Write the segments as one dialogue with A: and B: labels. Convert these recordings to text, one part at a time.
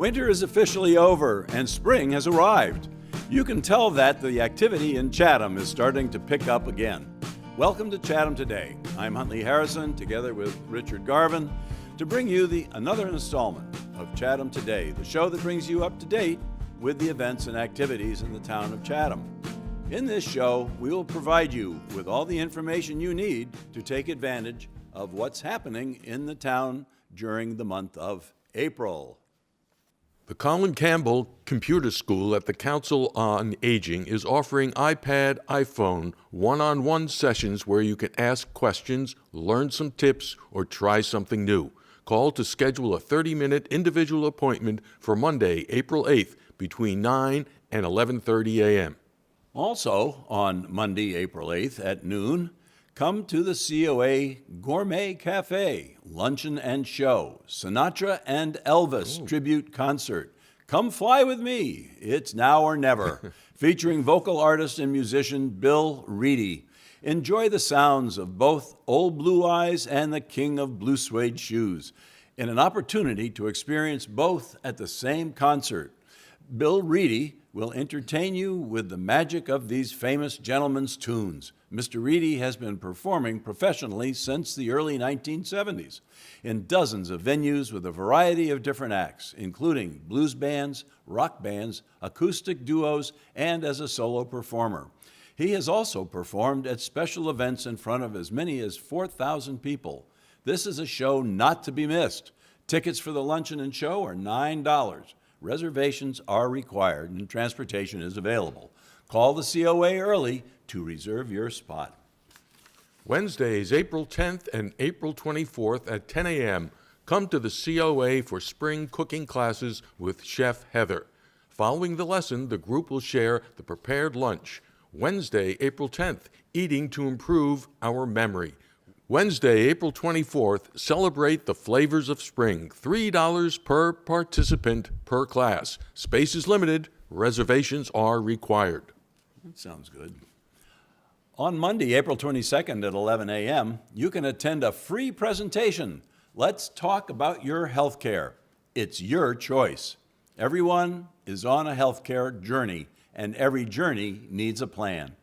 A: Winter is officially over and spring has arrived. You can tell that the activity in Chatham is starting to pick up again. Welcome to Chatham Today. I'm Huntley Harrison, together with Richard Garvin, to bring you another installment of Chatham Today, the show that brings you up to date with the events and activities in the town of Chatham. In this show, we will provide you with all the information you need to take advantage of what's happening in the town during the month of April.
B: The Colin Campbell Computer School at the Council on Aging is offering iPad, iPhone, one-on-one sessions where you can ask questions, learn some tips, or try something new. Call to schedule a 30-minute individual appointment for Monday, April 8th, between 9 and 11:30 a.m.
A: Also, on Monday, April 8th at noon, come to the COA Gourmet Cafe, luncheon and show, Sinatra and Elvis tribute concert. Come fly with me, it's now or never, featuring vocal artist and musician Bill Reedy. Enjoy the sounds of both Old Blue Eyes and the King of Blue Suede Shoes, in an opportunity to experience both at the same concert. Bill Reedy will entertain you with the magic of these famous gentlemen's tunes. Mr. Reedy has been performing professionally since the early 1970s in dozens of venues with a variety of different acts, including blues bands, rock bands, acoustic duos, and as a solo performer. He has also performed at special events in front of as many as 4,000 people. This is a show not to be missed. Tickets for the luncheon and show are $9. Reservations are required and transportation is available. Call the COA early to reserve your spot.
B: Wednesdays, April 10th and April 24th at 10 a.m. Come to the COA for spring cooking classes with Chef Heather. Following the lesson, the group will share the prepared lunch. Wednesday, April 10th, Eating to Improve Our Memory. Wednesday, April 24th, celebrate the flavors of spring. $3 per participant per class. Space is limited. Reservations are required.
A: That sounds good. On Monday, April 22nd at 11 a.m., you can attend a free presentation. Let's talk about your health care. It's your choice. Everyone is on a health care journey, and every journey needs a plan.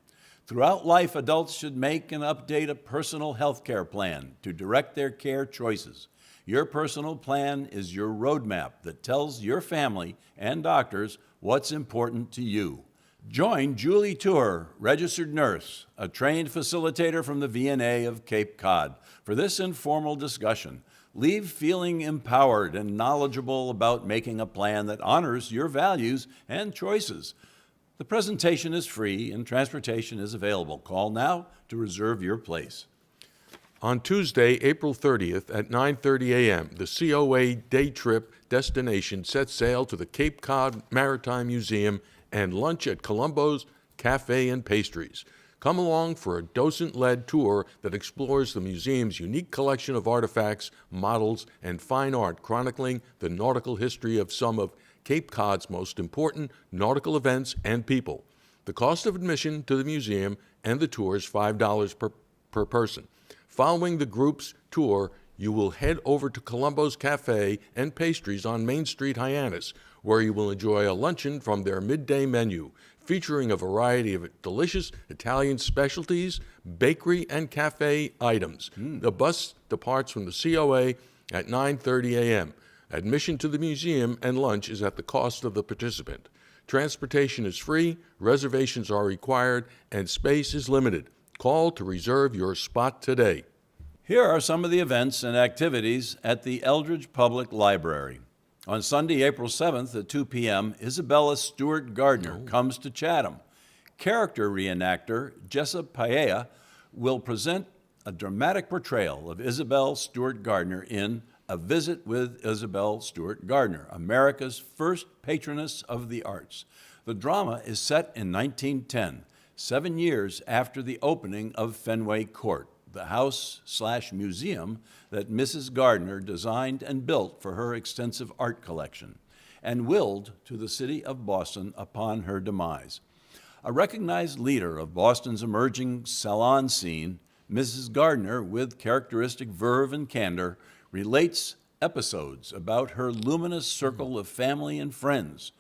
A: Throughout life, adults should make and update a personal health care plan to direct their care choices. Your personal plan is your roadmap that tells your family and doctors what's important to you. Join Julie Tour, registered nurse, a trained facilitator from the VNA of Cape Cod, for this informal discussion. Leave feeling empowered and knowledgeable about making a plan that honors your values and choices. The presentation is free and transportation is available. Call now to reserve your place.
B: On Tuesday, April 30th at 9:30 a.m., the COA day trip destination sets sail to the Cape Cod Maritime Museum and lunch at Colombo's Cafe and Pastries. Come along for a docent-led tour that explores the museum's unique collection of artifacts, models, and fine art chronicling the nautical history of some of Cape Cod's most important nautical events and people. The cost of admission to the museum and the tour is $5 per person. Following the group's tour, you will head over to Colombo's Cafe and Pastries on Main Street, Hyannis, where you will enjoy a luncheon from their midday menu, featuring a variety of delicious Italian specialties, bakery, and cafe items. The bus departs from the COA at 9:30 a.m. Admission to the museum and lunch is at the cost of the participant. Transportation is free, reservations are required, and space is limited. Call to reserve your spot today.
A: Here are some of the events and activities at the Eldridge Public Library. On Sunday, April 7th at 2 p.m., Isabella Stewart Gardner comes to Chatham. Character reenactor Jessup Paella will present a dramatic portrayal of Isabel Stewart Gardner in A Visit with Isabel Stewart Gardner, America's first patroness of the arts. The drama is set in 1910, 7 years after the opening of Fenway Court, the house/museum that Mrs. Gardner designed and built for her extensive art collection, and willed to the city of Boston upon her demise. A recognized leader of Boston's emerging salon scene, Mrs. Gardner, with characteristic verve and candor, relates episodes about her luminous circle of family and friends,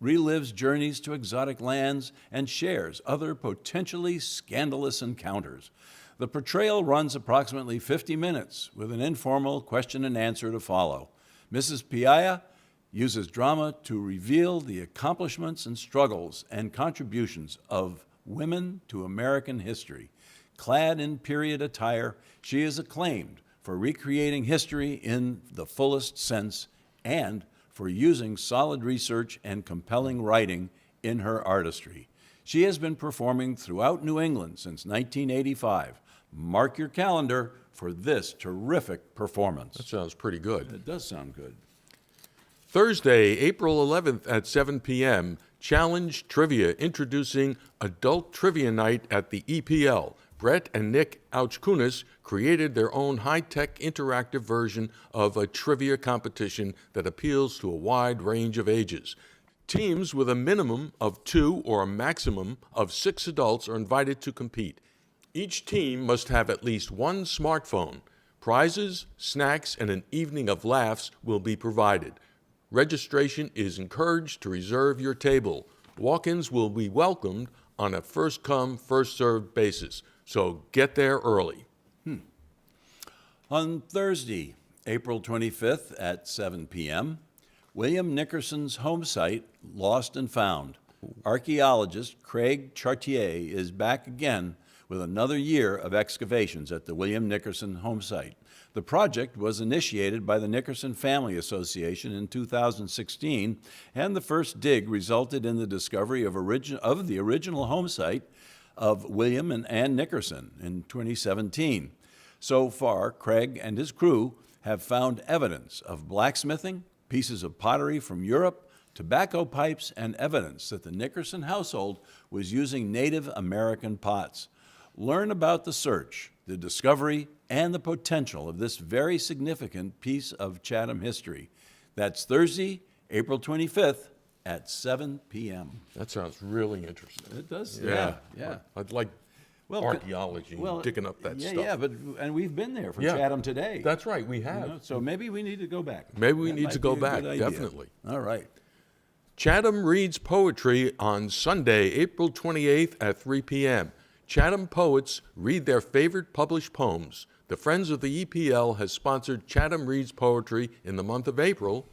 A: relives journeys to exotic lands, and shares other potentially scandalous encounters. The portrayal runs approximately 50 minutes with an informal question and answer to follow. Mrs. Piaya uses drama to reveal the accomplishments and struggles and contributions of women to American history. Clad in period attire, she is acclaimed for recreating history in the fullest sense and for using solid research and compelling writing in her artistry. She has been performing throughout New England since 1985. Mark your calendar for this terrific performance.
B: That sounds pretty good.
A: It does sound good.
B: Thursday, April 11th at 7 p.m., Challenge Trivia, introducing Adult Trivia Night at the EPL. Brett and Nick Auchkunis created their own high-tech interactive version of a trivia competition that appeals to a wide range of ages. Teams with a minimum of 2 or a maximum of 6 adults are invited to compete. Each team must have at least one smartphone. Prizes, snacks, and an evening of laughs will be provided. Registration is encouraged to reserve your table. Walk-ins will be welcomed on a first-come, first-served basis, so get there early.
A: On Thursday, April 25th at 7 p.m., William Nickerson's home site, Lost and Found. Archaeologist Craig Chartier is back again with another year of excavations at the William Nickerson home site. The project was initiated by the Nickerson Family Association in 2016, and the first dig resulted in the discovery of the original home site of William and Ann Nickerson in 2017. So far, Craig and his crew have found evidence of blacksmithing, pieces of pottery from Europe, tobacco pipes, and evidence that the Nickerson household was using Native American pots. Learn about the search, the discovery, and the potential of this very significant piece of Chatham history. That's Thursday, April 25th at 7 p.m.
B: That sounds really interesting.
A: It does, yeah.
B: I'd like archaeology, digging up that stuff.
A: Yeah, and we've been there for Chatham Today.
B: That's right, we have.
A: You know, so maybe we need to go back.
B: Maybe we
A: That
B: need
A: might
B: to go
A: be a
B: back,
A: good idea.
B: definitely.
A: All right.
B: Chatham reads poetry on Sunday, April 28th at 3 p.m. Chatham poets read their favorite published poems. The Friends of the EPL has sponsored Chatham Reads Poetry in the month of April,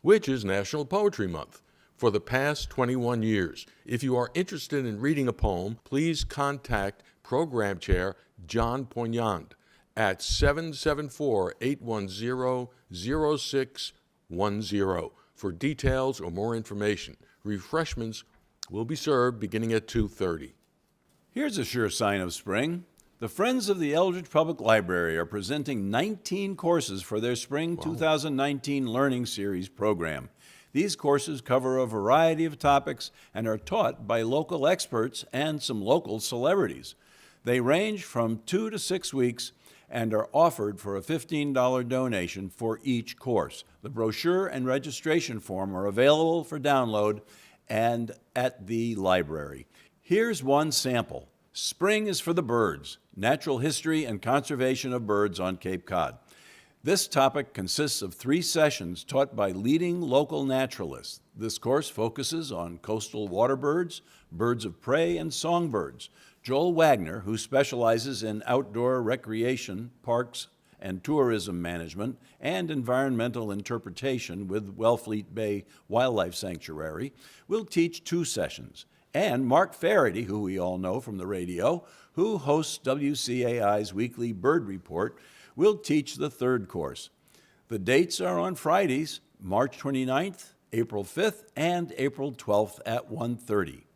B: which is National Poetry Month, for the past 21 years. If you are interested in reading a poem, please contact Program Chair John Poignant at 774-810-0610 for details or more information. Refreshments will be served beginning at 2:30.
A: Here's a sure sign of spring. The Friends of the Eldridge Public Library are presenting 19 courses for their Spring 2019 Learning Series program. These courses cover a variety of topics and are taught by local experts and some local celebrities. They range from 2 to 6 weeks and are offered for a $15 donation for each course. The brochure and registration form are available for download and at the library. Here's one sample. Spring is for the birds, natural history and conservation of birds on Cape Cod. This topic consists of 3 sessions taught by leading local naturalists. This course focuses on coastal water birds, birds of prey, and songbirds. Joel Wagner, who specializes in outdoor recreation, parks, and tourism management, and environmental interpretation with Wellfleet Bay Wildlife Sanctuary, will teach 2 sessions. And Mark Faraday, who we all know from the radio, who hosts WCAI's weekly bird report, will teach the 3rd course. The dates are on Fridays, March 29th, April 5th, and April 12th at 1:30.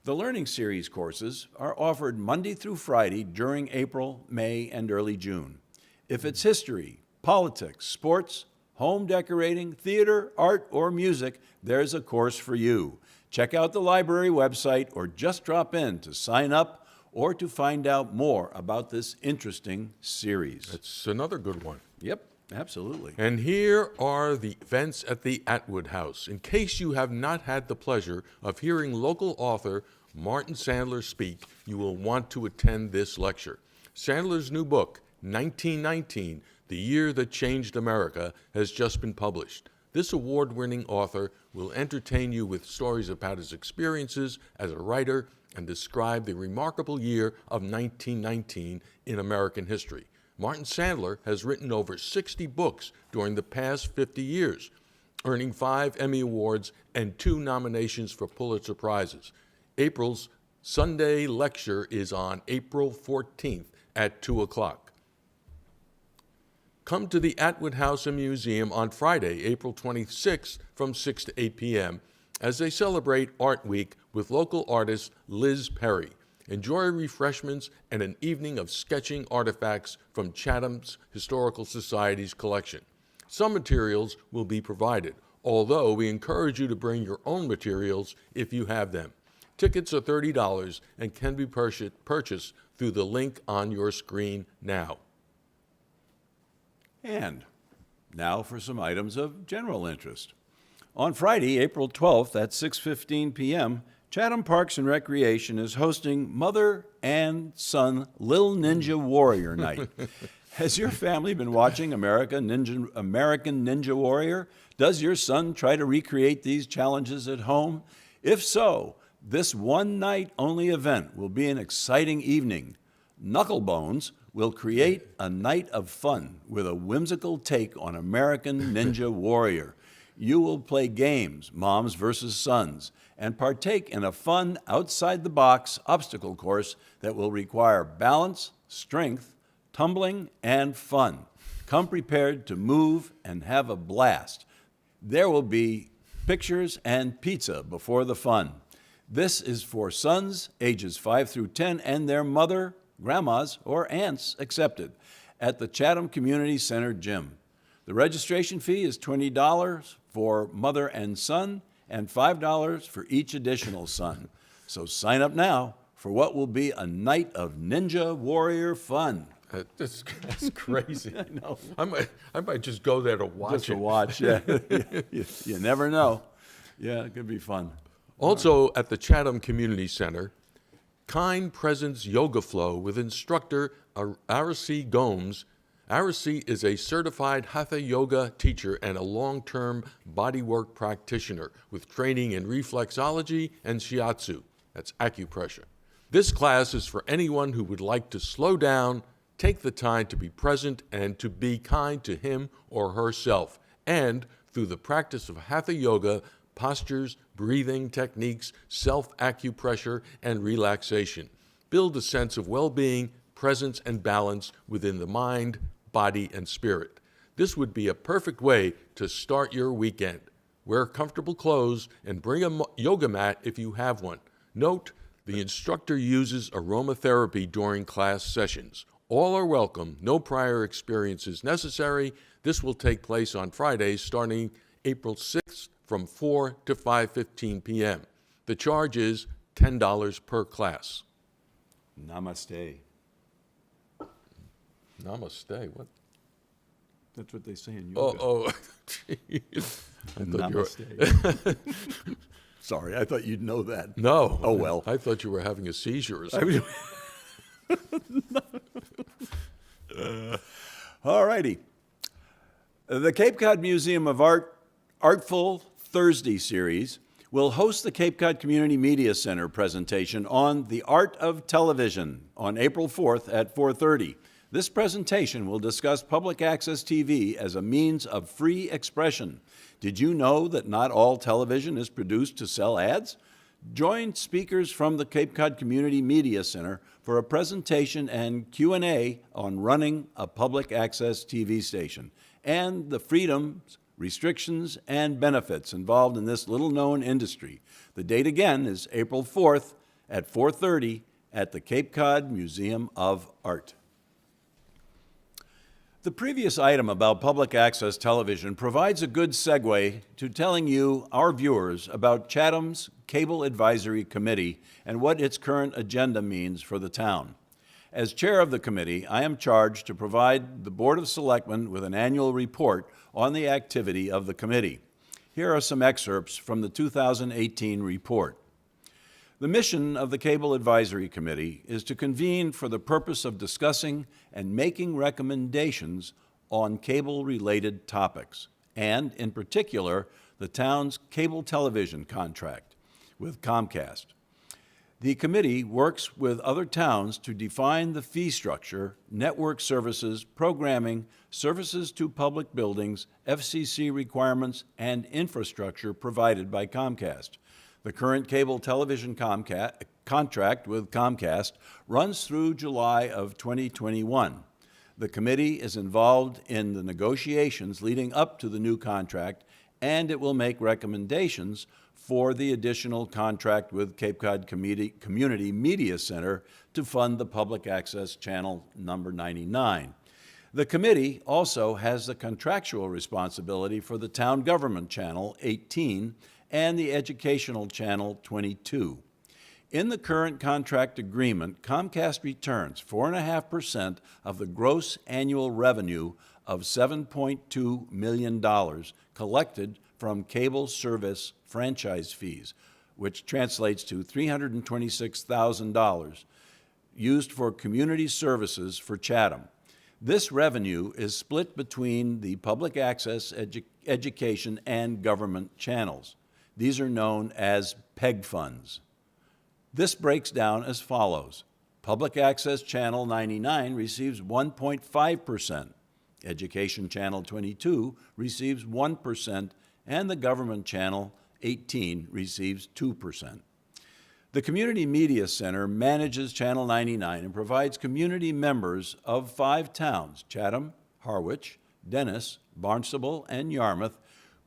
A: The Learning Series courses are offered Monday through Friday during April, May, and early June. If it's history, politics, sports, home decorating, theater, art, or music, there's a course for you. Check out the library website or just drop in to sign up or to find out more about this interesting series.
B: It's another good one.
A: Yep, absolutely.
B: And here are the events at the Atwood House. In case you have not had the pleasure of hearing local author Martin Sandler speak, you will want to attend this lecture. Sandler's new book, 1919, The Year That Changed America, has just been published. This award-winning author will entertain you with stories about his experiences as a writer and describe the remarkable year of 1919 in American history. Martin Sandler has written over 60 books during the past 50 years, earning 5 Emmy Awards and 2 nominations for Pulitzer Prizes. April's Sunday lecture is on April 14th at 2 o'clock. Come to the Atwood House and Museum on Friday, April 26th from 6 to 8 p.m. as they celebrate Art Week with local artist Liz Perry. Enjoy refreshments and an evening of sketching artifacts from Chatham's Historical Society's collection. Some materials will be provided, although we encourage you to bring your own materials if you have them. Tickets are $30 and can be purchased through the link on your screen now.
A: And now for some items of general interest. On Friday, April 12th at 6:15 p.m., Chatham Parks and Recreation is hosting Mother and Son Lil Ninja Warrior Night. Has your family been watching American Ninja Warrior? Does your son try to recreate these challenges at home? If so, this one-night-only event will be an exciting evening. Knucklebones will create a night of fun with a whimsical take on American Ninja Warrior. You will play games, moms versus sons, and partake in a fun, outside-the-box obstacle course that will require balance, strength, tumbling, and fun. Come prepared to move and have a blast. There will be pictures and pizza before the fun. This is for sons ages 5 through 10 and their mother, grandmas, or aunts accepted at the Chatham Community Center Gym. The registration fee is $20 for mother and son and $5 for each additional son. So sign up now for what will be a night of Ninja Warrior fun.
B: That's crazy.
A: I know.
B: I might just go there to watch
A: Just to
B: it.
A: watch, yeah. You never know. Yeah, it could be fun.
B: Also at the Chatham Community Center, Kind Presence Yoga Flow with instructor Arasi Gomes. Arasi is a certified Hatha Yoga teacher and a long-term bodywork practitioner with training in reflexology and shiatsu. That's acupressure. This class is for anyone who would like to slow down, take the time to be present, and to be kind to him or herself. And through the practice of Hatha Yoga, postures, breathing techniques, self-acupressure, and relaxation. Build a sense of well-being, presence, and balance within the mind, body, and spirit. This would be a perfect way to start your weekend. Wear comfortable clothes and bring a yoga mat if you have one. Note, the instructor uses aromatherapy during class sessions. All are welcome. No prior experience is necessary. This will take place on Fridays starting April 6th from 4 to 5:15 p.m. The charge is $10 per class.
A: Namaste.
B: Namaste. What?
A: That's what they say in yoga.
B: Jeez. I thought you were-
A: Namaste. Sorry, I thought you'd know that.
B: No.
A: Oh, well.
B: I thought you were having a seizure or something.
A: All righty. The Cape Cod Museum of Art Artful Thursday series will host the Cape Cod Community Media Center presentation on the art of television on April 4th at 4:30. This presentation will discuss public access TV as a means of free expression. Did you know that not all television is produced to sell ads? Join speakers from the Cape Cod Community Media Center for a presentation and Q&A on running a public access TV station and the freedoms, restrictions, and benefits involved in this little-known industry. The date again is April 4th at 4:30 at the Cape Cod Museum of Art. The previous item about public access television provides a good segue to telling you, our viewers, about Chatham's Cable Advisory Committee and what its current agenda means for the town. As chair of the committee, I am charged to provide the Board of Selectmen with an annual report on the activity of the committee. Here are some excerpts from the 2018 report. The mission of the Cable Advisory Committee is to convene for the purpose of discussing and making recommendations on cable-related topics, and in particular, the town's cable television contract with Comcast. The committee works with other towns to define the fee structure, network services, programming, services to public buildings, FCC requirements, and infrastructure provided by Comcast. The current cable television contract with Comcast runs through July of 2021. The committee is involved in the negotiations leading up to the new contract, and it will make recommendations for the additional contract with Cape Cod Community Media Center to fund the public access channel number 99. The committee also has the contractual responsibility for the town government channel 18 and the educational channel 22. In the current contract agreement, Comcast returns 4.5% of the gross annual revenue of $7.2 million collected from cable service franchise fees, which translates to $326,000 used for community services for Chatham. This revenue is split between the public access, education, and government channels. These are known as PEG funds. This breaks down as follows. Public Access Channel 99 receives 1.5%. Education Channel 22 receives 1%, and the Government Channel 18 receives 2%. The Community Media Center manages Channel 99 and provides community members of 5 towns, Chatham, Harwich, Dennis, Barnstable, and Yarmouth,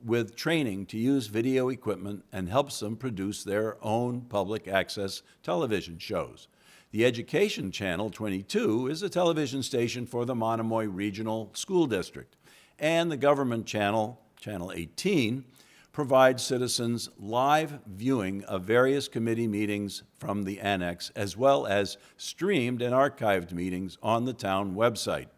A: with training to use video equipment and helps them produce their own public access television shows. The Education Channel 22 is a television station for the Monomoy Regional School District, and the Government Channel, Channel 18, provides citizens live viewing of various committee meetings from the annex, as well as streamed and archived meetings on the town website.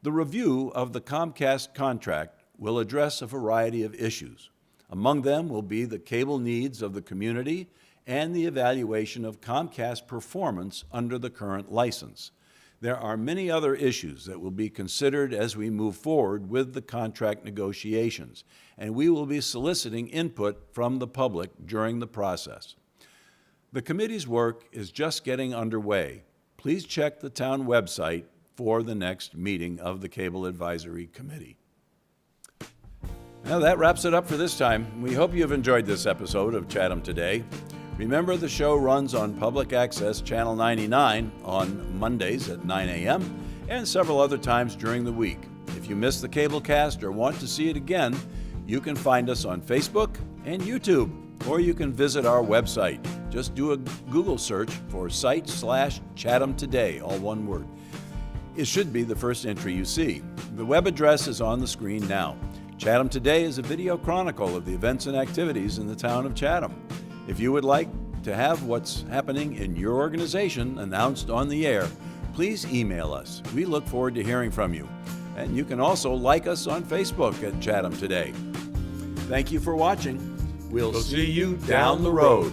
A: The review of the Comcast contract will address a variety of issues. Among them will be the cable needs of the community and the evaluation of Comcast performance under the current license. There are many other issues that will be considered as we move forward with the contract negotiations, and we will be soliciting input from the public during the process. The committee's work is just getting underway. Please check the town website for the next meeting of the Cable Advisory Committee. Now that wraps it up for this time. We hope you've enjoyed this episode of Chatham Today. Remember, the show runs on Public Access Channel 99 on Mondays at 9 a.m. and several other times during the week. If you missed the cablecast or want to see it again, you can find us on Facebook and YouTube, or you can visit our website. Just do a Google search for site/Chatham Today, all one word. It should be the first entry you see. The web address is on the screen now. Chatham Today is a video chronicle of the events and activities in the town of Chatham. If you would like to have what's happening in your organization announced on the air, please email us. We look forward to hearing from you. And you can also like us on Facebook at Chatham Today. Thank you for watching. We'll see you down the road.